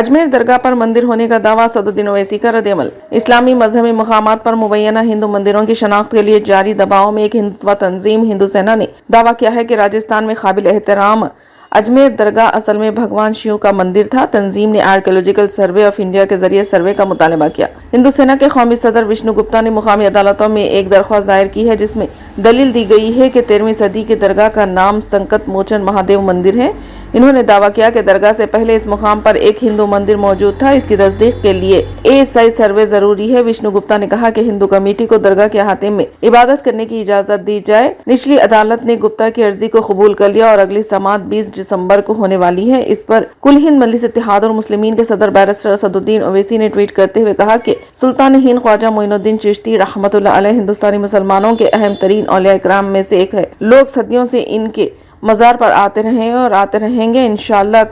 अजमेर दरगाह पर मंदिर होने का दावा सदुद्दीन ओवैसी का रद्द-ए-अमल। इस्लामी मजहबी मकामात पर मुबैना हिंदू मंदिरों की शनाख्त के लिए जारी दबाव में एक हिंदुत्व तंजीम हिंदू सेना ने दावा किया है कि राजस्थान में काबिल एहतराम अजमेर दरगाह असल में भगवान शिव का मंदिर था। तंजीम ने आर्कियोलॉजिकल सर्वे ऑफ इंडिया के जरिए सर्वे का मुतालबा किया। हिंदू सेना के कौमी सदर विष्णु गुप्ता ने मुकामी अदालतों में एक दरख्वास्त दायर की है, जिसमें दलील दी गई है कि 13वीं सदी की दरगाह का नाम संकट मोचन महादेव मंदिर है। इन्होंने दावा किया कि दरगाह से पहले इस मुकाम पर एक हिंदू मंदिर मौजूद था। इसकी तस्दीक के लिए ASI सर्वे जरूरी है। विष्णु गुप्ता ने कहा कि हिंदू कमेटी को दरगाह के अहाते में इबादत करने की इजाजत दी जाए। निचली अदालत ने गुप्ता की अर्जी को कबूल कर लिया और अगली समाअत 20 दिसंबर को होने वाली है। इस पर कुल हिंद मजलिस इत्तेहाद और मुस्लिमीन के सदर बैरिस्टर सदुद्दीन ओवैसी ने ट्वीट करते हुए कहा कि सुल्तान हिंद ख्वाजा मोइनुद्दीन चिश्ती रहमतुल्लाह अलैह हिंदुस्तानी मुसलमानों के अहम तरीन औलिया इकराम में से एक है। लोग सदियों से इनके मज़ार पर आते रहे और आते रहेंगे इंशाअल्लाह।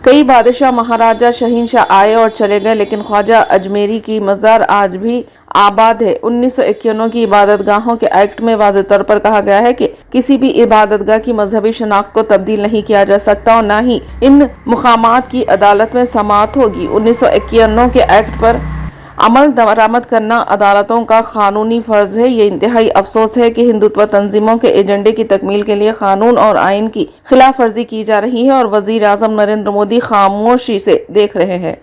कई बादशाह महाराजा शहीनशाह आए और चले गए, लेकिन ख्वाजा अजमेरी की मज़ार आज भी आबाद है। 1951 की इबादत गाहों के एक्ट में वाज़ेह तौर पर कहा गया है कि किसी भी इबादतगाह की मजहबी शनाख्त को तब्दील नहीं किया जा सकता और न ही इन मुकामात की अदालत में समाअत होगी। 1951 के एक्ट पर अमल दरामद करना अदालतों का कानूनी फर्ज है। ये इंतहाई अफसोस है कि हिंदुत्व तंजीमों के एजेंडे की तकमील के लिए कानून और आइन की खिलाफ वर्जी की जा रही है और वजीर आजम नरेंद्र मोदी खामोशी से देख रहे हैं।